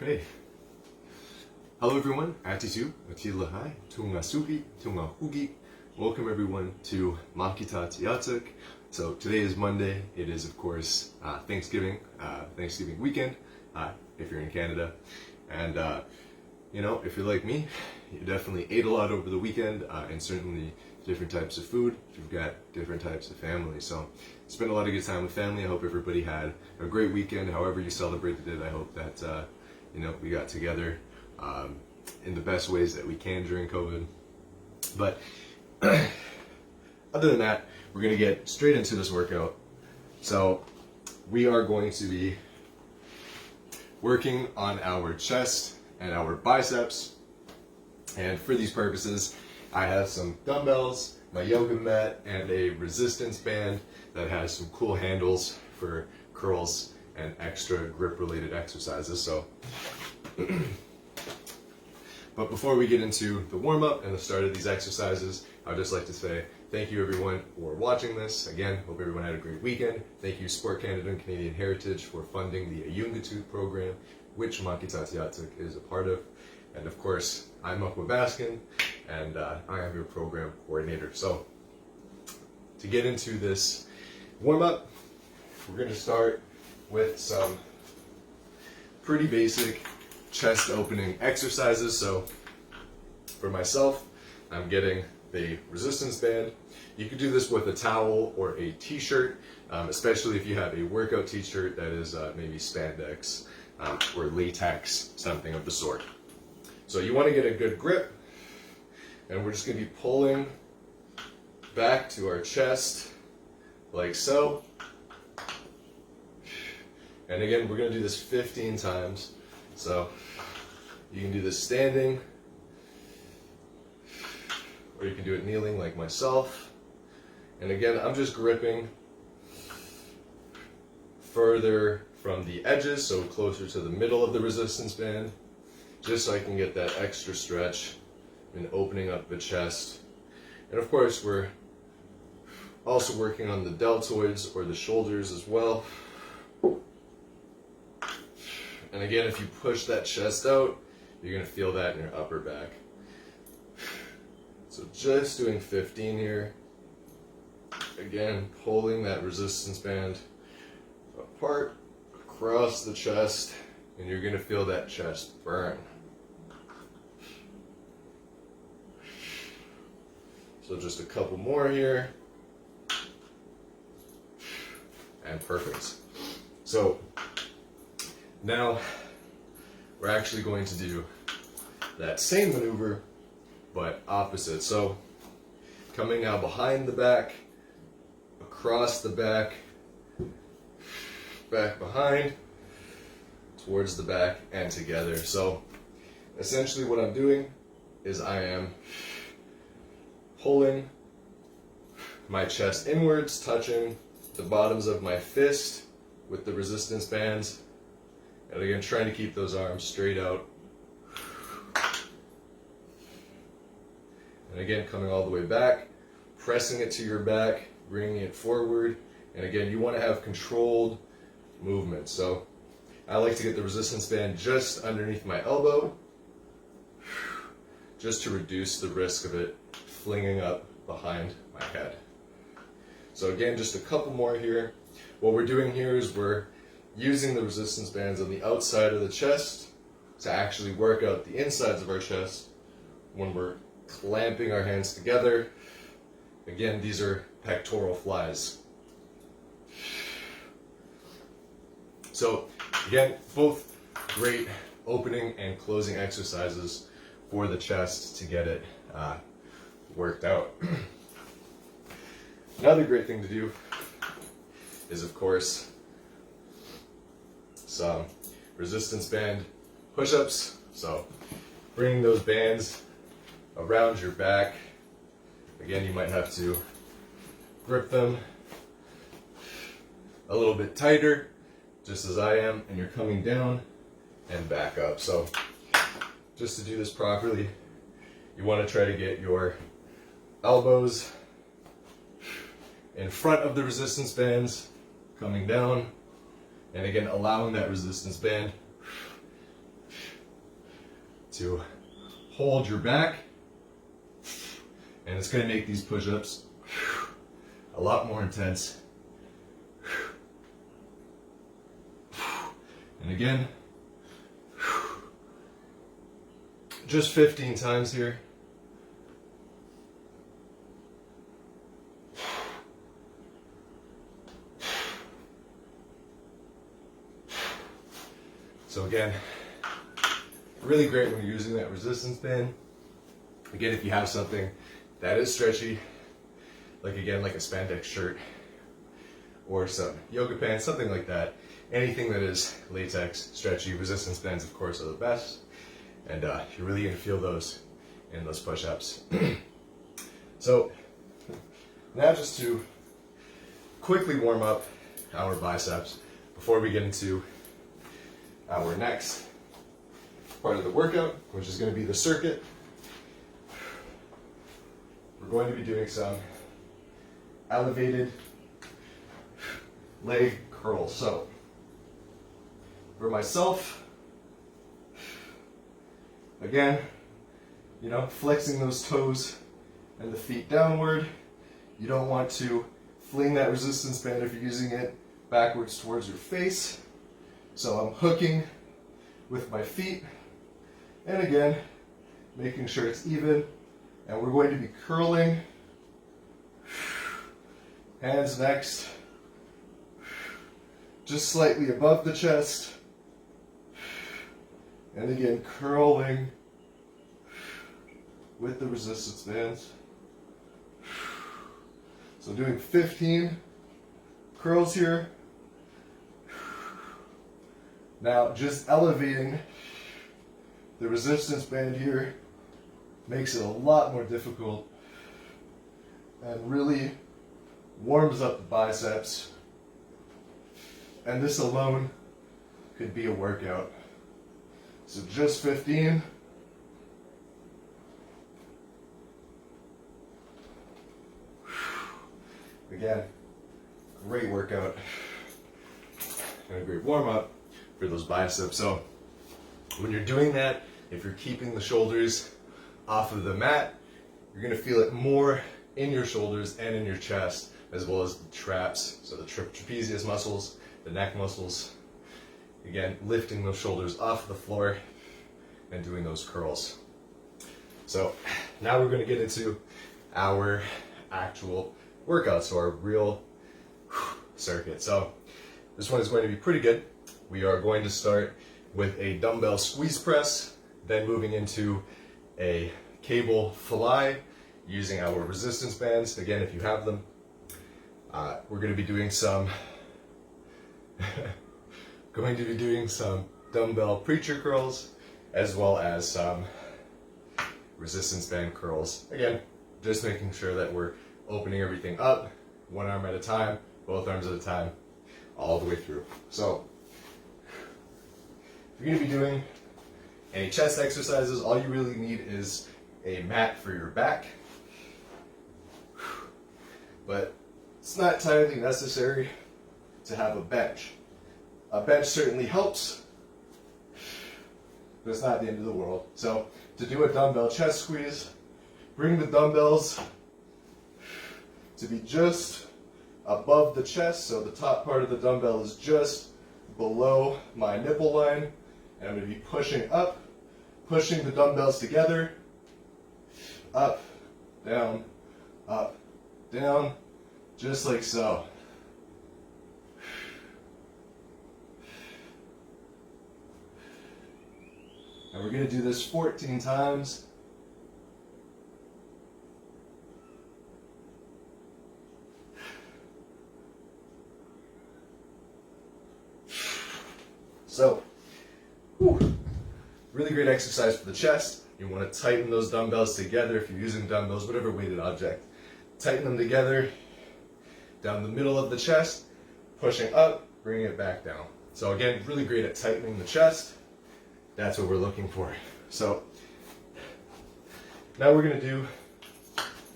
Okay. Hello everyone, Atelihai, Tunngahugit, Tunngahugit. Welcome everyone to Makitatsiatuq. So today is Monday. It is of course Thanksgiving weekend if you're in Canada. And if you're like me, you definitely ate a lot over the weekend and certainly different types of food. You've got different types of family. So spent a lot of good time with family. I hope everybody had a great weekend. However you celebrated it, I hope that we got together in the best ways that we can during COVID. But other than that, we're going to get straight into this workout. So we are going to be working on our chest and our biceps. And for these purposes, I have some dumbbells, my yoga mat, and a resistance band that has some cool handles for curls and extra grip related exercises. So but before we get into the warm-up and the start of these exercises, I'd just like to say thank you everyone for watching this. Again, hope everyone had a great weekend. Thank you Sport Canada and Canadian Heritage for funding the Tunngahugit program, which Makitatsiatuq is a part of. And of course, I'm Baskin, and I am your program coordinator. So to get into this warm-up, we're going to start with some pretty basic chest opening exercises. So for myself, I'm getting the resistance band. You could do this with a towel or a t-shirt, especially if you have a workout t-shirt that is maybe spandex or latex, something of the sort. So you want to get a good grip, and we're just going to be pulling back to our chest like so. And again, we're going to do this 15 times. So you can do this standing, or you can do it kneeling like myself. And again, I'm just gripping further from the edges, so closer to the middle of the resistance band, just so I can get that extra stretch and opening up the chest. And of course, we're also working on the deltoids or the shoulders as well. And again, if you push that chest out, you're going to feel that in your upper back. So just doing 15 here. Again, pulling that resistance band apart, across the chest, and you're going to feel that chest burn. So just a couple more here. And perfect. So now we're actually going to do that same maneuver, but opposite. So coming now behind the back, across the back, back behind, towards the back, and together. So essentially what I'm doing is I am pulling my chest inwards, touching the bottoms of my fist with the resistance bands. And again, trying to keep those arms straight out. And again, coming all the way back, pressing it to your back, bringing it forward. And again, you want to have controlled movement. So I like to get the resistance band just underneath my elbow, just to reduce the risk of it flinging up behind my head. So again, just a couple more here. What we're doing here is we're using the resistance bands on the outside of the chest to actually work out the insides of our chest when we're clamping our hands together. Again, these are pectoral flies. So again, both great opening and closing exercises for the chest to get it worked out. Another great thing to do is, of course, some resistance band push-ups. So bringing those bands around your back. Again, you might have to grip them a little bit tighter, just as I am, and you're coming down and back up. So just to do this properly, you want to try to get your elbows in front of the resistance bands, coming down, and again allowing that resistance band to hold your back, and it's going to make these push-ups a lot more intense. And again, just 15 times here. So again, really great when you're using that resistance band. Again, if you have something that is stretchy, like again, like a spandex shirt or some yoga pants, something like that, anything that is latex, stretchy, resistance bands, of course, are the best. And you're really gonna feel those in those push-ups. So now just to quickly warm up our biceps before we get into our next part of the workout, which is going to be the circuit. We're going to be doing some elevated leg curls. So for myself, again, you know, flexing those toes and the feet downward. You don't want to fling that resistance band if you're using it backwards towards your face. So I'm hooking with my feet, and again, making sure it's even. And we're going to be curling, hands next, just slightly above the chest. And again, curling with the resistance bands. So doing 15 curls here. Now, just elevating the resistance band here makes it a lot more difficult and really warms up the biceps. And this alone could be a workout. So just 15. Again, great workout and a great warm up for those biceps. So when you're doing that, if you're keeping the shoulders off of the mat, you're going to feel it more in your shoulders and in your chest, as well as the traps, so the trapezius muscles, the neck muscles. Again, lifting those shoulders off the floor and doing those curls. So now we're going to get into our actual workout, so our real circuit. So this one is going to be pretty good. We are going to start with a dumbbell squeeze press, then moving into a cable fly using our resistance bands. Again, if you have them, we're going to be doing some dumbbell preacher curls, as well as some resistance band curls. Again, just making sure that we're opening everything up, one arm at a time, both arms at a time, all the way through. So if you're going to be doing any chest exercises, all you really need is a mat for your back. But it's not entirely necessary to have a bench. A bench certainly helps, but it's not the end of the world. So to do a dumbbell chest squeeze, bring the dumbbells to be just above the chest, so the top part of the dumbbell is just below my nipple line, and I'm going to be pushing up, pushing the dumbbells together, up, down, just like so. And we're going to do this 14 times. So, really great exercise for the chest. You want to tighten those dumbbells together if you're using dumbbells, whatever weighted object. Tighten them together down the middle of the chest, pushing up, bringing it back down. So again, really great at tightening the chest. That's what we're looking for. So now we're going to do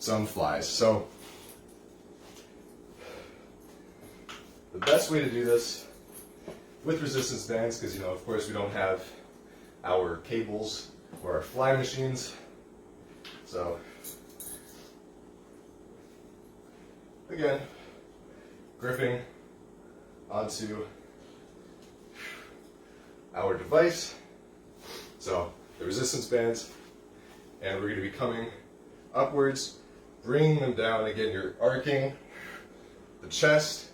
some flies. So the best way to do this with resistance bands, because of course we don't have our cables or our fly machines. So again, gripping onto our device, so the resistance bands, and we're going to be coming upwards, bringing them down. Again, you're arcing the chest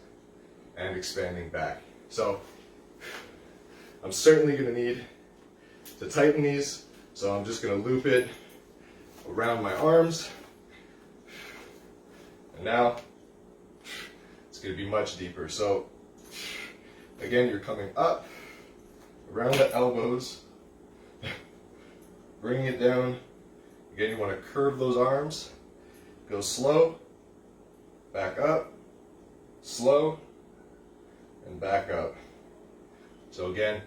and expanding back. So I'm certainly going to need to tighten these, so I'm just going to loop it around my arms, and now it's going to be much deeper. So again, you're coming up around the elbows, bringing it down. Again, you want to curve those arms, go slow, back up, slow, and back up. So again,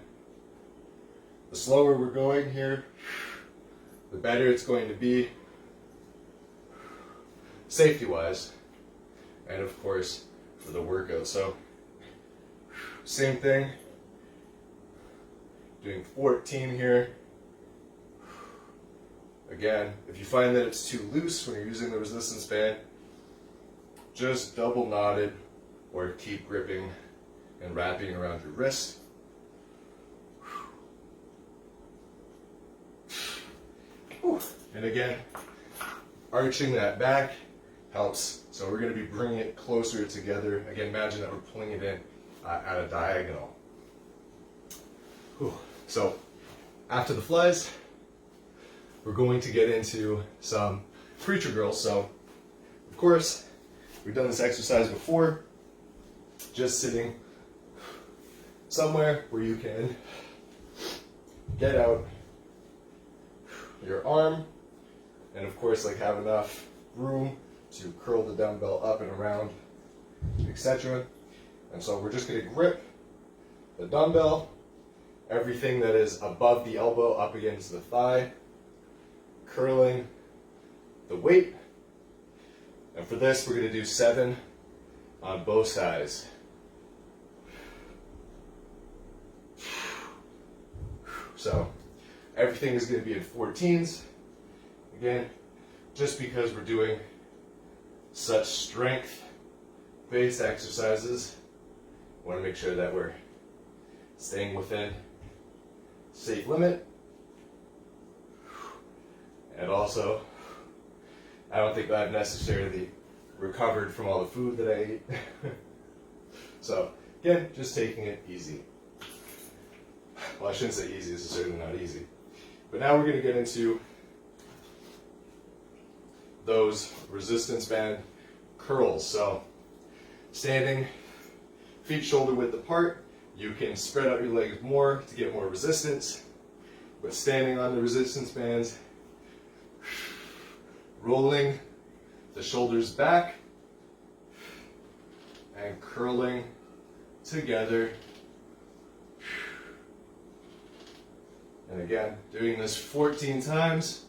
the slower we're going here, the better it's going to be safety-wise, and of course for the workout. So same thing, doing 14 here. Again, if you find that it's too loose when you're using the resistance band, just double knot it or keep gripping and wrapping around your wrist. And again, arching that back helps. So we're going to be bringing it closer together. Again, imagine that we're pulling it in at a diagonal. So after the flies, we're going to get into some preacher girls. So of course, we've done this exercise before, just sitting somewhere where you can get out your arm, and of course, like, have enough room to curl the dumbbell up and around, etc. And so we're just going to grip the dumbbell, everything that is above the elbow up against the thigh, curling the weight. And for this, we're going to do 7 on both sides. So everything is going to be in 14s. Again, just because we're doing such strength-based exercises, I want to make sure that we're staying within safe limit. And also, I don't think I've necessarily recovered from all the food that I ate. So again, just taking it easy. Well, I shouldn't say easy, this is certainly not easy. But now we're going to get into those resistance band curls. So standing, feet shoulder width apart, you can spread out your legs more to get more resistance. But standing on the resistance bands, rolling the shoulders back and curling together. And again, doing this 14 times.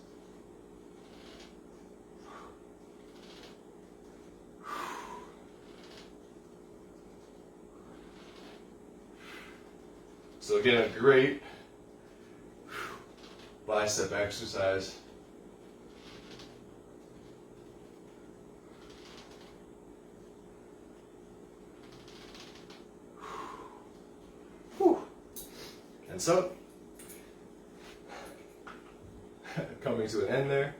So again, a great bicep exercise. And so, coming to an end there,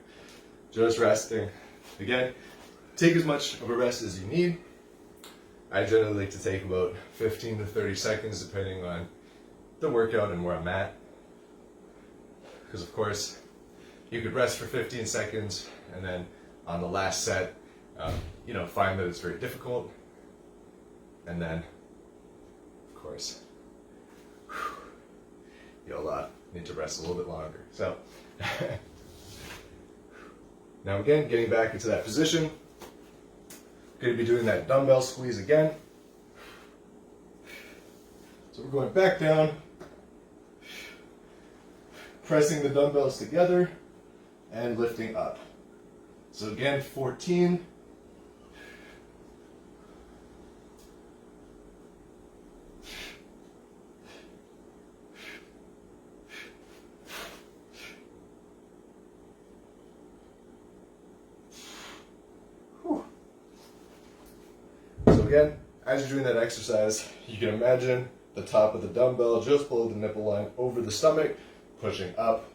just resting. Again, take as much of a rest as you need. I generally like to take about 15 to 30 seconds depending on the workout and where I'm at. Because of course, you could rest for 15 seconds and then on the last set, find that it's very difficult. And then, of course, you'll need to rest a little bit longer. So, now again, getting back into that position, going to be doing that dumbbell squeeze again. So we're going back down, pressing the dumbbells together, and lifting up. So again, 14. again, as you're doing that exercise, you can imagine the top of the dumbbell just below the nipple line over the stomach, pushing up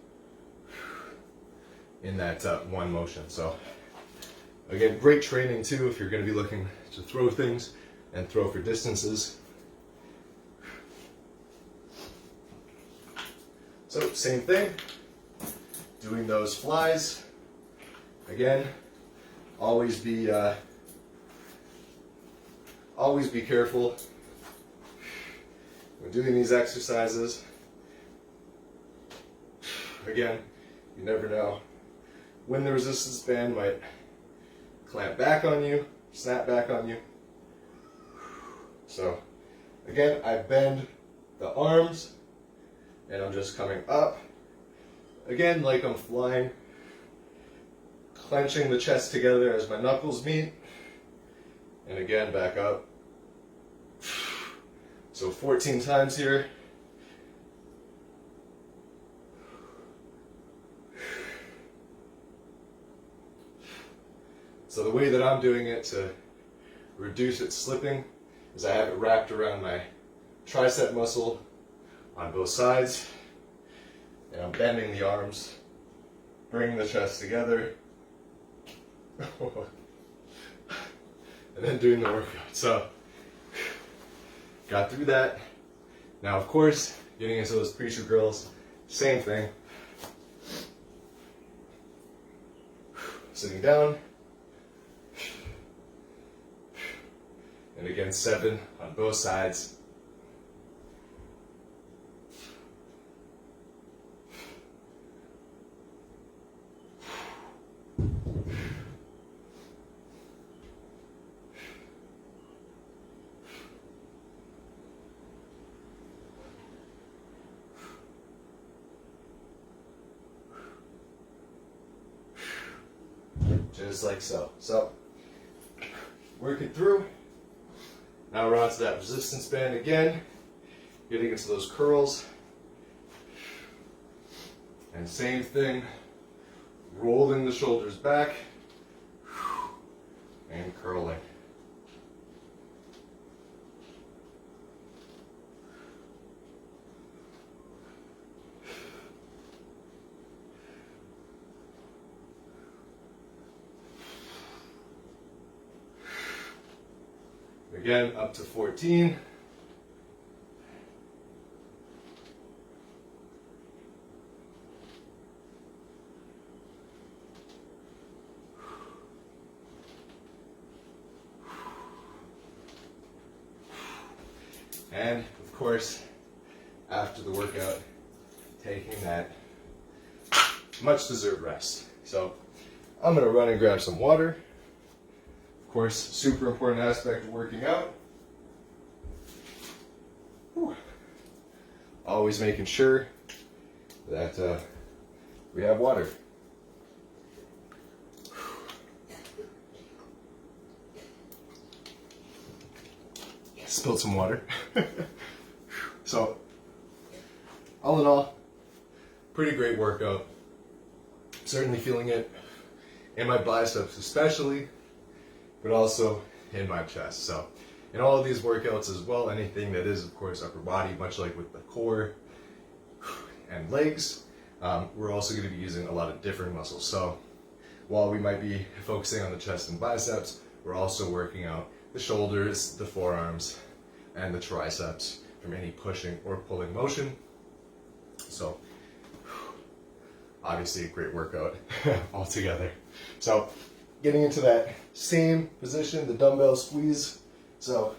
in that one motion. So again, great training too if you're going to be looking to throw things and throw for distances. So same thing, doing those flies. Again, always be careful when doing these exercises. Again, you never know when the resistance band might clamp back on you, snap back on you. So again, I bend the arms and I'm just coming up. Again, like I'm flying, clenching the chest together as my knuckles meet. And again, back up. So 14 times here. So the way that I'm doing it to reduce it slipping is I have it wrapped around my tricep muscle on both sides, and I'm bending the arms, bringing the chest together, and then doing the workout. So got through that. Now of course, getting into those preacher girls, same thing. Sitting down. And again, 7 on both sides. Just like so. So, working through. Now we're on to that resistance band again, getting into those curls. And same thing, rolling the shoulders back and curling. Again, up to 14. And of course, after the workout, taking that much deserved rest. So I'm gonna run and grab some water. Of course, super important aspect of working out. Whew. Always making sure that we have water. Spilled some water. So, all in all, pretty great workout. Certainly feeling it in my biceps especially, but also in my chest. So in all of these workouts as well, anything that is of course upper body, much like with the core and legs, we're also going to be using a lot of different muscles. So while we might be focusing on the chest and biceps, we're also working out the shoulders, the forearms, and the triceps from any pushing or pulling motion. So obviously a great workout altogether. So getting into that same position, the dumbbell squeeze. So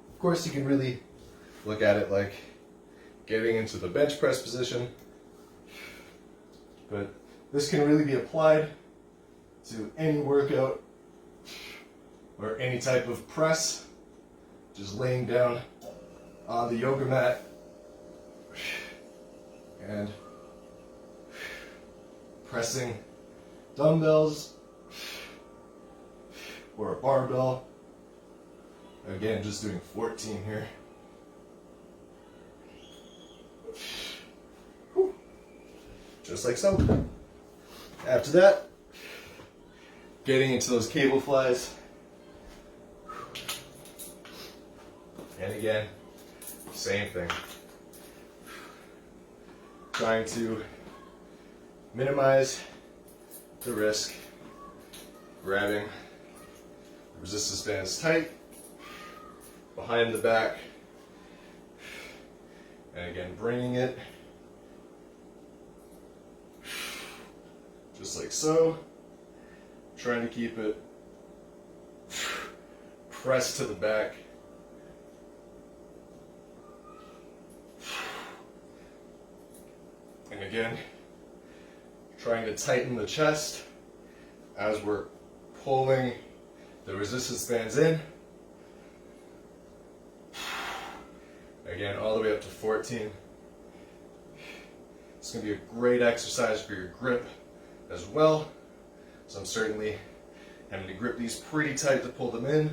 of course you can really look at it like getting into the bench press position, but this can really be applied to any workout or any type of press. Just laying down on the yoga mat and pressing dumbbells or a barbell. Again, just doing 14 here. Whew. Just like so. After that, getting into those cable flies. And again, same thing. Trying to minimize the risk, grabbing the resistance bands tight, behind the back, and again bringing it just like so, trying to keep it pressed to the back. And again, trying to tighten the chest as we're pulling the resistance bands in. Again, all the way up to 14. It's going to be a great exercise for your grip as well. So I'm certainly having to grip these pretty tight to pull them in.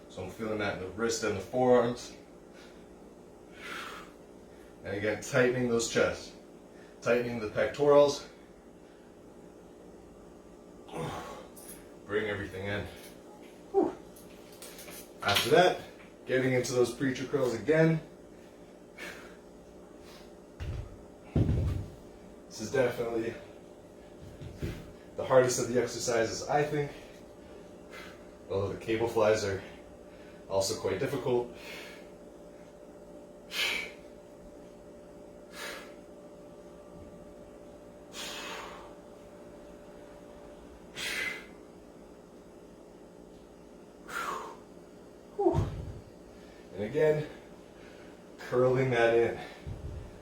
So I'm feeling that in the wrist and the forearms. And again, tightening those chests, tightening the pectorals. Bring everything in. After that, getting into those preacher curls again. This is definitely the hardest of the exercises, I think. Although the cable flies are also quite difficult. And again, curling that in.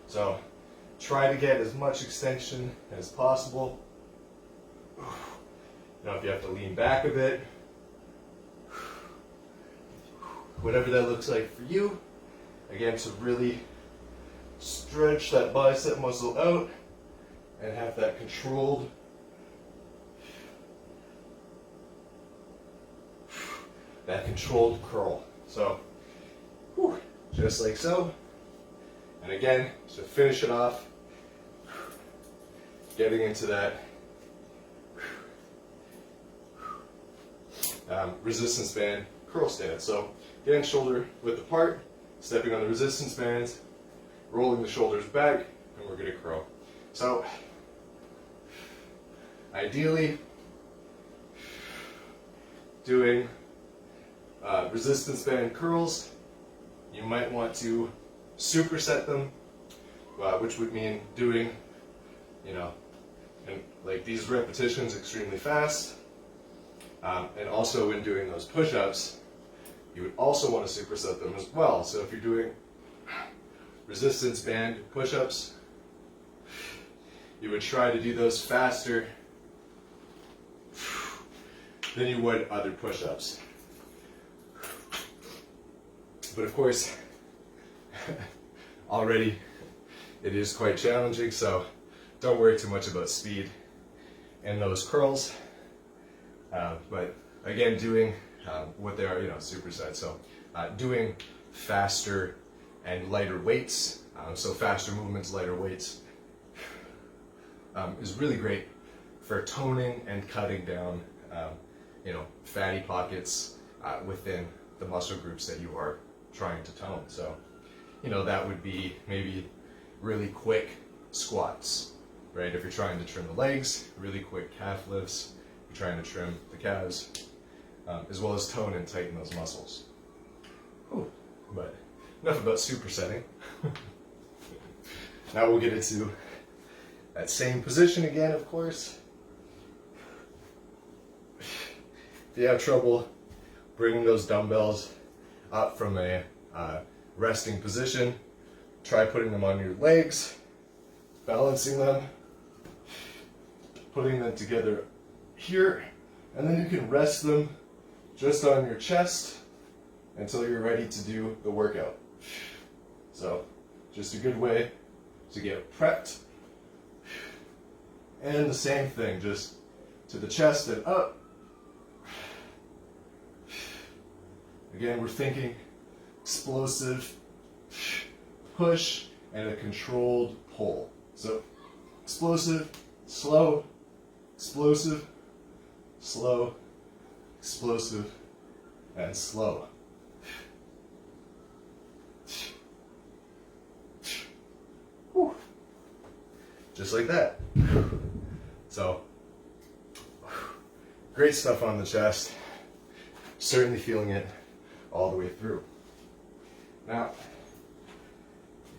So try to get as much extension as possible. Now if you have to lean back a bit, whatever that looks like for you, again, to really stretch that bicep muscle out and have that controlled curl. So just like so. And again, to finish it off, getting into that resistance band curl stance. So getting shoulder width apart, stepping on the resistance bands, rolling the shoulders back, and we're going to curl. So ideally, doing resistance band curls, you might want to superset them, which would mean doing, and like these repetitions extremely fast. And also when doing those push-ups, you would also want to superset them as well. So if you're doing resistance band push-ups, you would try to do those faster than you would other push-ups. But of course, already it is quite challenging, so don't worry too much about speed in those curls. But again, doing what they are, supersets. So doing faster and lighter weights, so faster movements, lighter weights, is really great for toning and cutting down, fatty pockets within the muscle groups that you are trying to tone. So, that would be maybe really quick squats, right? If you're trying to trim the legs, really quick calf lifts, you're trying to trim the calves, as well as tone and tighten those muscles. But enough about supersetting. Now we'll get into that same position again, of course. If you have trouble bringing those dumbbells up from a resting position, try putting them on your legs, balancing them, putting them together here, and then you can rest them just on your chest until you're ready to do the workout. So just a good way to get prepped. And the same thing, just to the chest and up. Again, we're thinking explosive push and a controlled pull. So explosive, slow, explosive, slow, explosive, and slow. just like that. So, great stuff on the chest. Certainly feeling it all the way through. Now,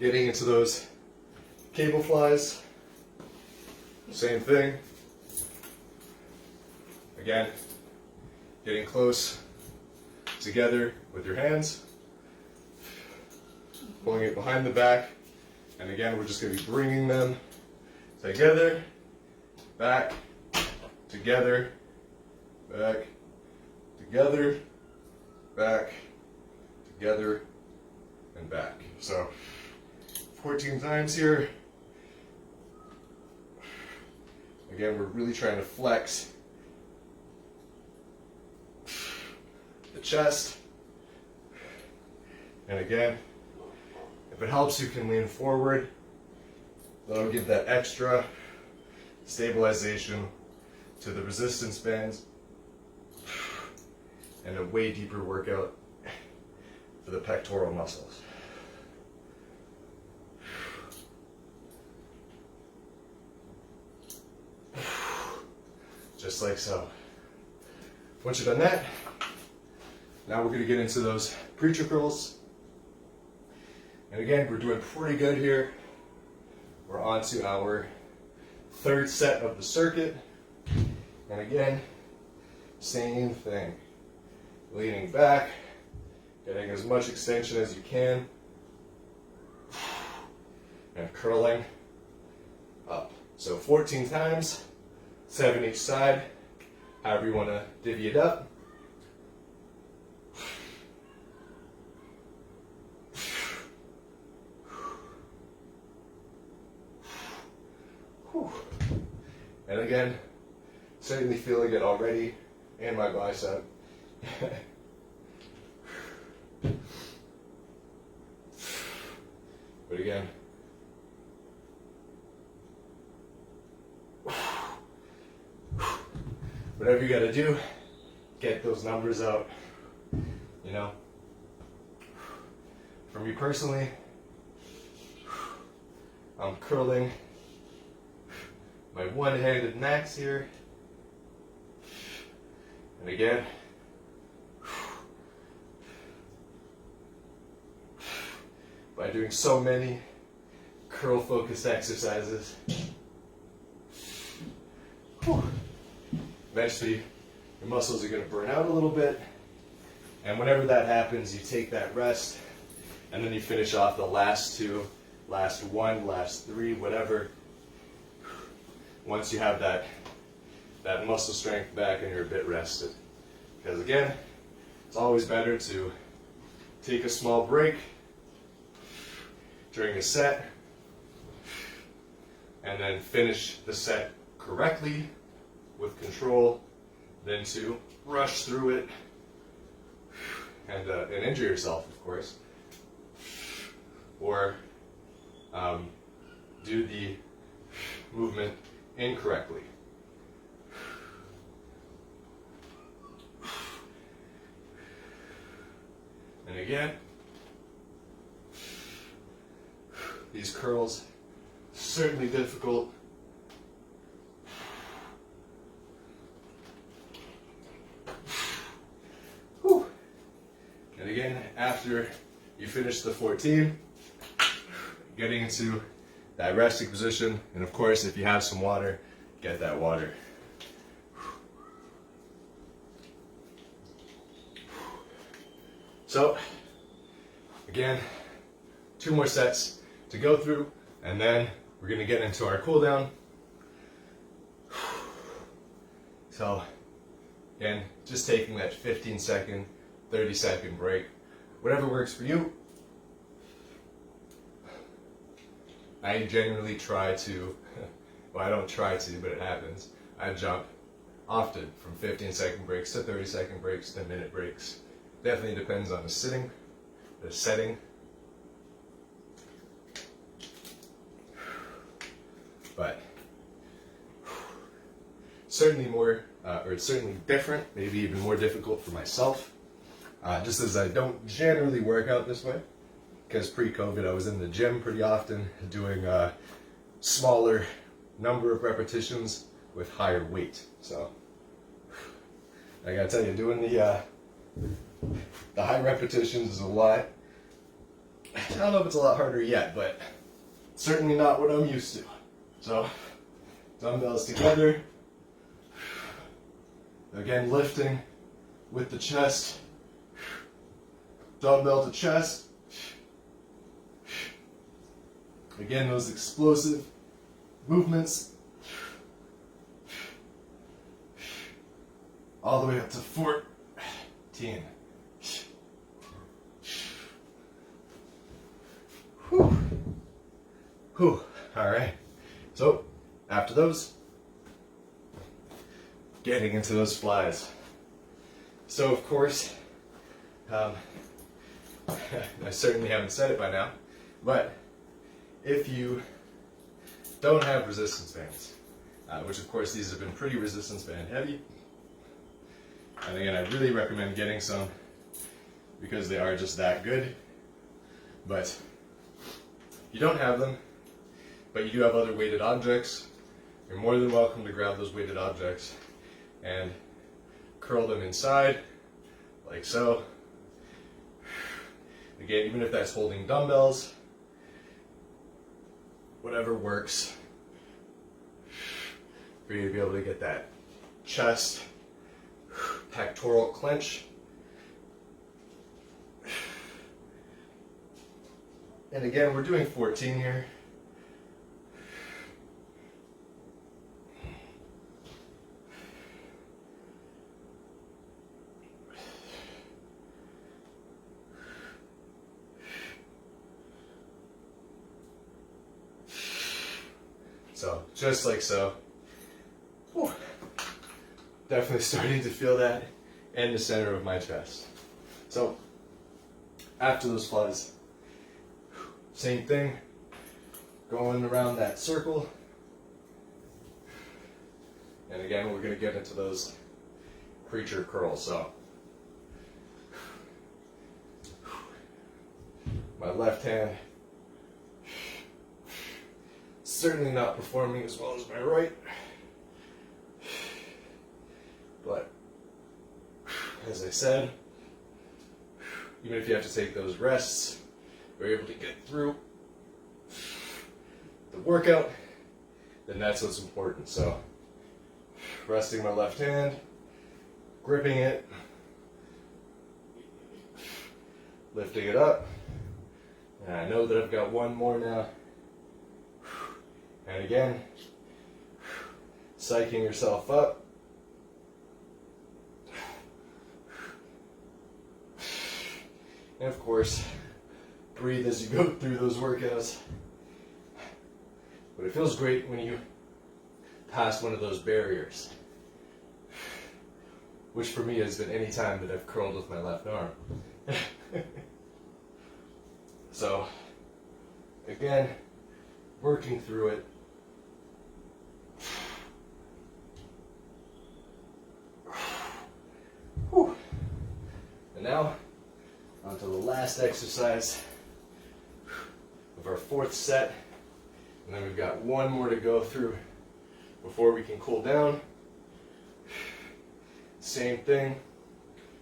getting into those cable flies, same thing. Again, getting close together with your hands, pulling it behind the back, and again, we're just going to be bringing them together, back, together, back, together, back, together, and back. So 14 times here. Again, we're really trying to flex the chest. And again, if it helps, you can lean forward. That'll give that extra stabilization to the resistance bands and a way deeper workout for the pectoral muscles. Just like so. Once you've done that, now we're going to get into those preacher curls. And again, we're doing pretty good here. We're on to our third set of the circuit. And again, same thing. Leaning back, getting as much extension as you can, and curling up. So 14 times, 7 each side, however you want to divvy it up. And again, certainly feeling it already in my bicep. But again, whatever you got to do, get those numbers out. You know, for me personally, I'm curling my one-handed max here. And again, by doing so many curl-focused exercises, eventually your muscles are going to burn out a little bit. And whenever that happens, you take that rest, and then you finish off the last two, last one, last three, whatever. Once you have that muscle strength back and you're a bit rested. Because again, it's always better to take a small break during a set and then finish the set correctly with control than to rush through it and injure yourself, of course, or do the movement incorrectly. And again, these curls, certainly difficult. Whew. And again, after you finish the 14, getting into that resting position, and of course, if you have some water, get that water. So, again, 2 more sets to go through, and then we're going to get into our cool down. So, again, just taking that 15-second, 30-second break, whatever works for you. I generally try to, well, I don't try to, but it happens. I jump often from 15-second breaks to 30-second breaks to minute breaks. Definitely depends on the setting. But certainly more, or it's certainly different, maybe even more difficult for myself, just as I don't generally work out this way. Because pre-COVID I was in the gym pretty often doing smaller number of repetitions with higher weight. So I gotta tell you, doing the high repetitions is a lot. I don't know if it's a lot harder yet, but certainly not what I'm used to. So dumbbells together. Again, lifting with the chest. Dumbbell to chest. Again, those explosive movements. All the way up to 14. Whew. Whew. All right. So, after those, getting into those flies. So, of course, I certainly haven't said it by now, but if you don't have resistance bands, which of course these have been pretty resistance band heavy, and again, I really recommend getting some because they are just that good. But if you don't have them, but you do have other weighted objects, you're more than welcome to grab those weighted objects and curl them inside, like so. Again, even if that's holding dumbbells, whatever works for you to be able to get that chest, pectoral clench. And again, we're doing 14 here. So, just like so. Whew. Definitely starting to feel that in the center of my chest. So, after those flies, same thing, going around that circle. And again, we're going to get into those creature curls. So, my left hand certainly not performing as well as my right, but as I said, even if you have to take those rests, you're able to get through the workout, then that's what's important. So resting my left hand, gripping it, lifting it up, and I know that I've got one more now. And again, psyching yourself up. And of course, breathe as you go through those workouts. But it feels great when you pass one of those barriers, which for me has been any time that I've curled with my left arm. So, again, working through it. Whew. And now, on to the last exercise of our fourth set. And then we've got one more to go through before we can cool down. Same thing,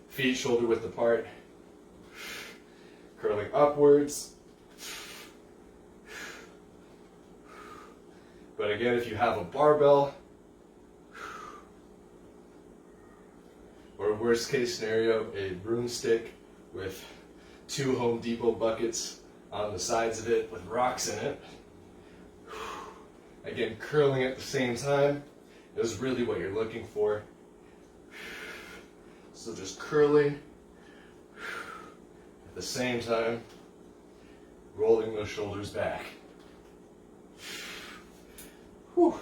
feet shoulder width apart, curling upwards. But again, if you have a barbell, or worst case scenario, a broomstick with 2 Home Depot buckets on the sides of it with rocks in it, again, curling at the same time is really what you're looking for. So just curling at the same time, rolling those shoulders back. Whew.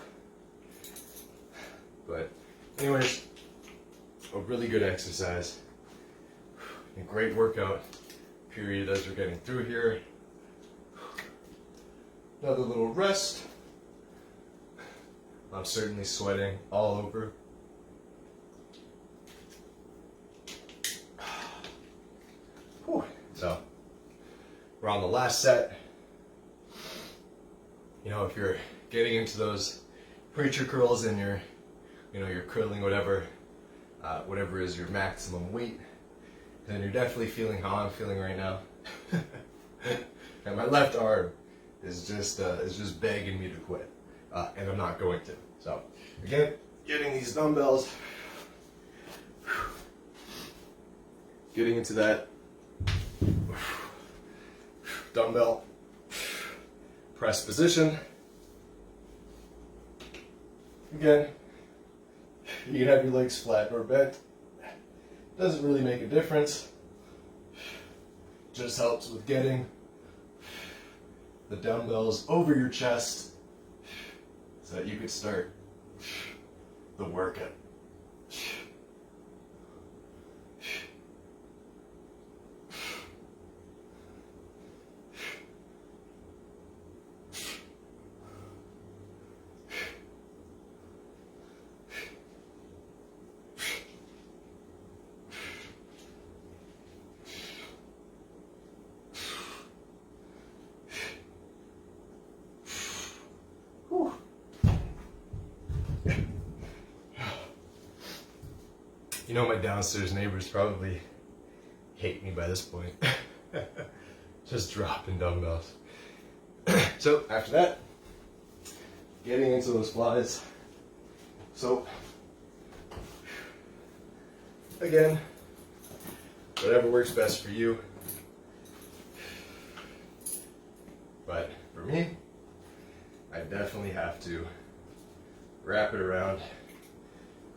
But anyways, a really good exercise. A great workout period as we're getting through here. Another little rest. I'm certainly sweating all over. Whew. So, we're on the last set. You know, if you're getting into those preacher curls and you're curling whatever is your maximum weight, then you're definitely feeling how I'm feeling right now. And my left arm is just begging me to quit, and I'm not going to. So again, getting these dumbbells, getting into that dumbbell press position. Again, you can have your legs flat or bent. Doesn't really make a difference. Just helps with getting the dumbbells over your chest so that you could start the workout. You know, my downstairs neighbors probably hate me by this point. Just dropping dumbbells. So after that, getting into those flies. So again, whatever works best for you. But for me, I definitely have to wrap it around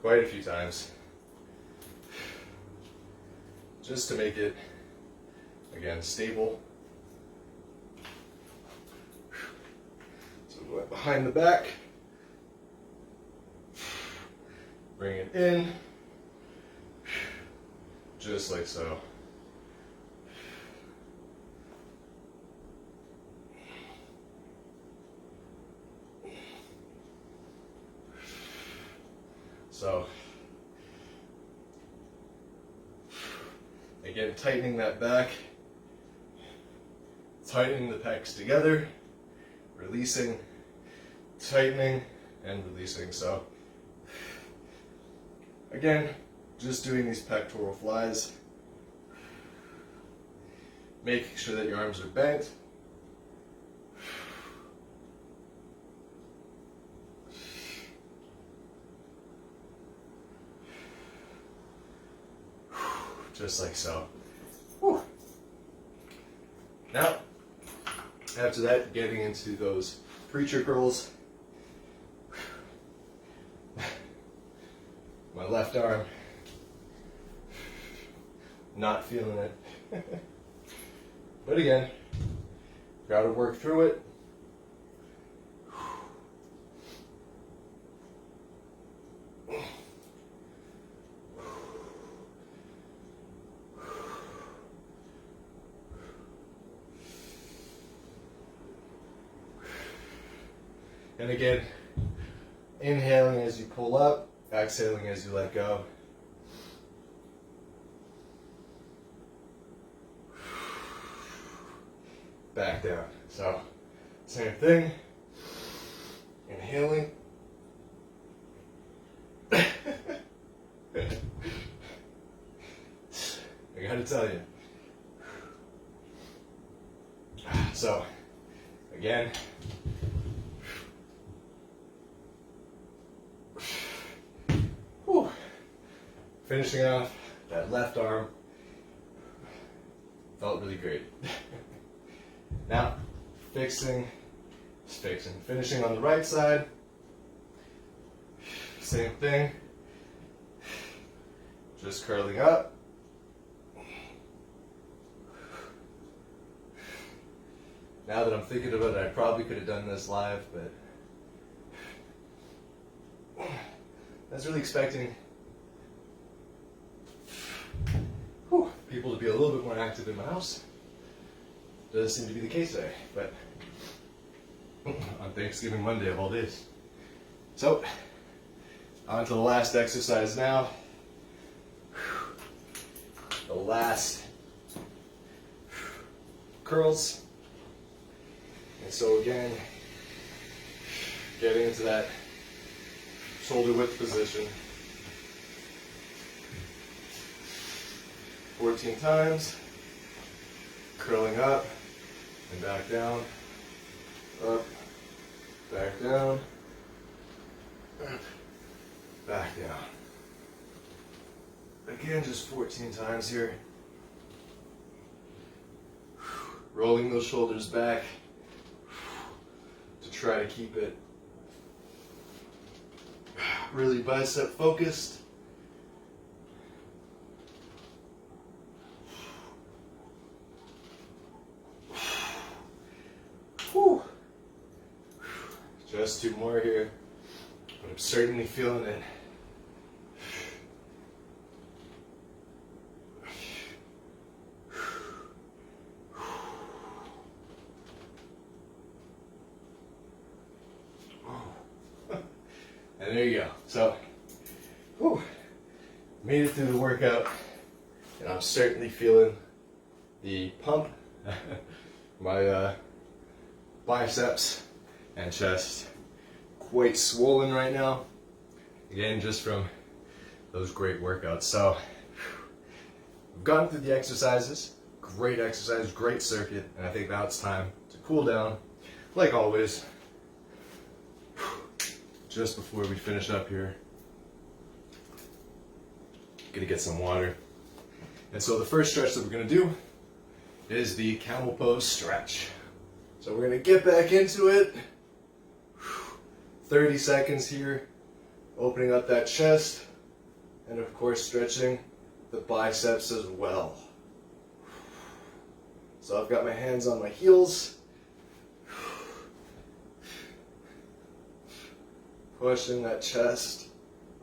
quite a few times, just to make it, again, stable. So go behind the back, bring it in, just like so. So, again, tightening that back, tightening the pecs together, releasing, tightening, and releasing. So, again, just doing these pectoral flies, making sure that your arms are bent. Just like so. Whew. Now, after that, getting into those preacher curls. My left arm, not feeling it. But again, gotta work through it. And again, inhaling as you pull up, exhaling as you let go. Back down. So, same thing. Inhaling. I gotta tell you. So, again. Finishing off that left arm, felt really great. Now, finishing on the right side, same thing, just curling up. Now that I'm thinking about it, I probably could have done this live, but I was really expecting people to be a little bit more active in my house. Doesn't seem to be the case today, but on Thanksgiving Monday of all days. So, on to the last exercise now. The last curls. And so again, getting into that shoulder width position. 14 times, curling up and back down, up, back down, up, back down. Again, just 14 times here. Rolling those shoulders back to try to keep it really bicep focused. Whew. Just 2 more here, but I'm certainly feeling it. And there you go. So, whew, made it through the workout, and I'm certainly feeling the pump. My biceps and chest quite swollen right now. Again, just from those great workouts. So, we've gone through the exercises. Great exercise, great circuit, and I think now it's time to cool down, like always. Just before we finish up here, gonna get some water. And so the first stretch that we're gonna do is the camel pose stretch. So we're gonna get back into it. 30 seconds here, opening up that chest, and of course stretching the biceps as well. So I've got my hands on my heels, pushing that chest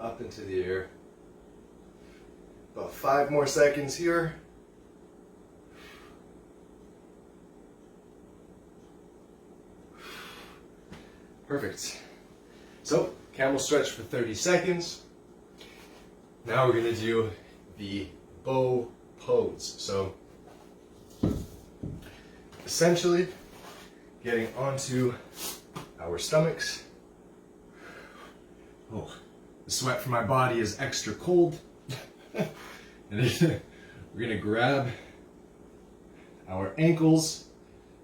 up into the air. About 5 more seconds here. Perfect. So, camel stretch for 30 seconds. Now we're going to do the bow pose. So, essentially, getting onto our stomachs. Oh, the sweat from my body is extra cold. And then we're going to grab our ankles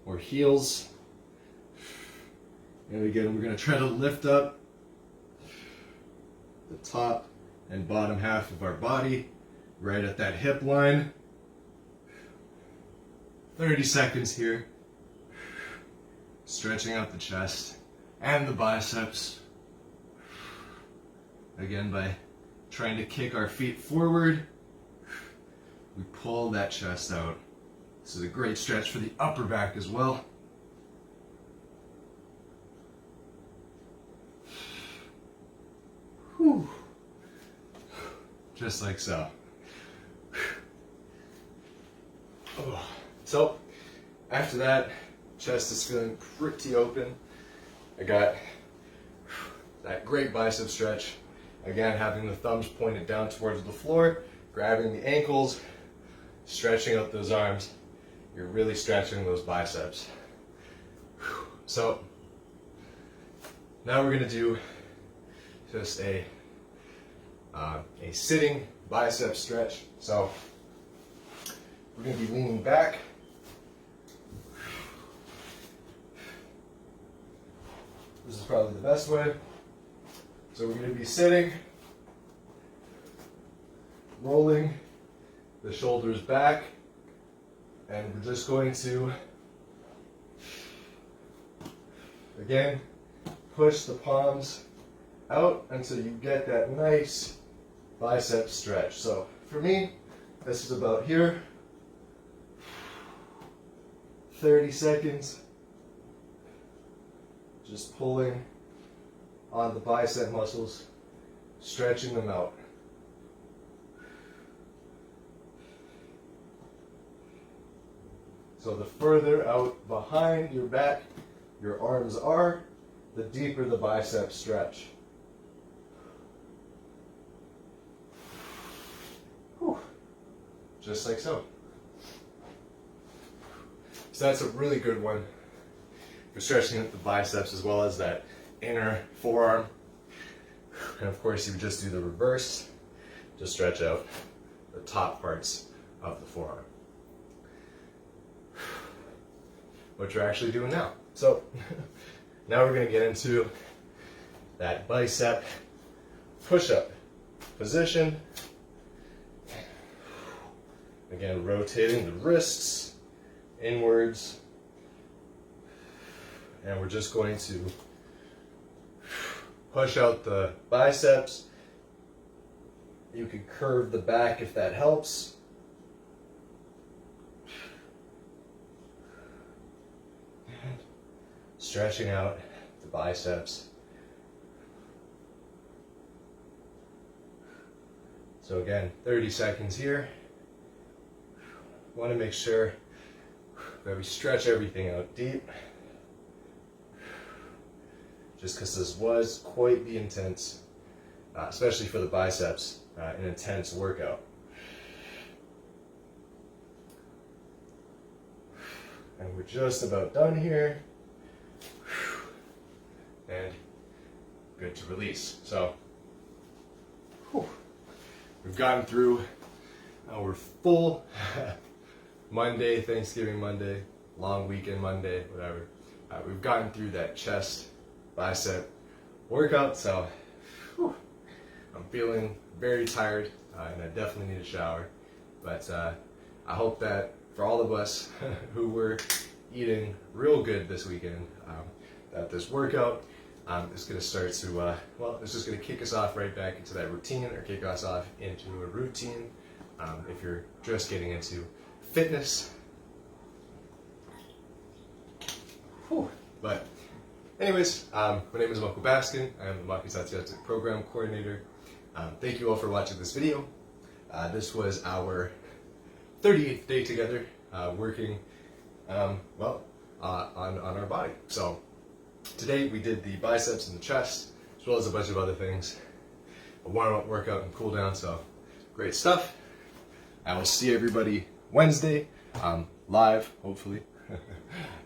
or heels. And again, we're going to try to lift up the top and bottom half of our body, right at that hip line. 30 seconds here. Stretching out the chest and the biceps. Again, by trying to kick our feet forward, we pull that chest out. This is a great stretch for the upper back as well. Whew. Just like so. Oh. So, after that, chest is feeling pretty open. I got that great bicep stretch. Again, having the thumbs pointed down towards the floor, grabbing the ankles, stretching out those arms. You're really stretching those biceps. So, now we're going to do just a sitting bicep stretch. So, we're going to be leaning back. This is probably the best way. So we're going to be sitting, rolling the shoulders back, and we're just going to, again, push the palms out until you get that nice bicep stretch. So for me, this is about here. 30 seconds. Just pulling on the bicep muscles, stretching them out. So the further out behind your back your arms are, the deeper the bicep stretch. Whew. Just like so. So that's a really good one for stretching the biceps as well as that inner forearm. And of course, you would just do the reverse to stretch out the top parts of the forearm. What you're actually doing now. So now we're going to get into that bicep push-up position. Again, rotating the wrists inwards. And we're just going to push out the biceps. You could curve the back if that helps. And stretching out the biceps. So again, 30 seconds here. Want to make sure that we stretch everything out deep. Just because this was quite the intense, especially for the biceps, an intense workout. And we're just about done here. And good to release. So, we've gotten through our full Monday, Thanksgiving Monday, long weekend Monday, whatever. We've gotten through that chest bicep workout, so I'm feeling very tired, and I definitely need a shower. But I hope that for all of us who were eating real good this weekend, that this workout is going to start to, well, it's just going to kick us off right back into that routine, or kick us off into a routine if you're just getting into fitness. But anyways, my name is Marco Baskin. I am the Makitatsiatuq program coordinator. Thank you all for watching this video. This was our 38th day together, working well on our body. So today we did the biceps and the chest, as well as a bunch of other things. A warm-up workout and cool down, so great stuff. I will see everybody Wednesday, live, hopefully.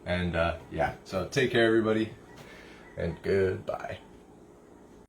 And yeah, so take care everybody, and goodbye.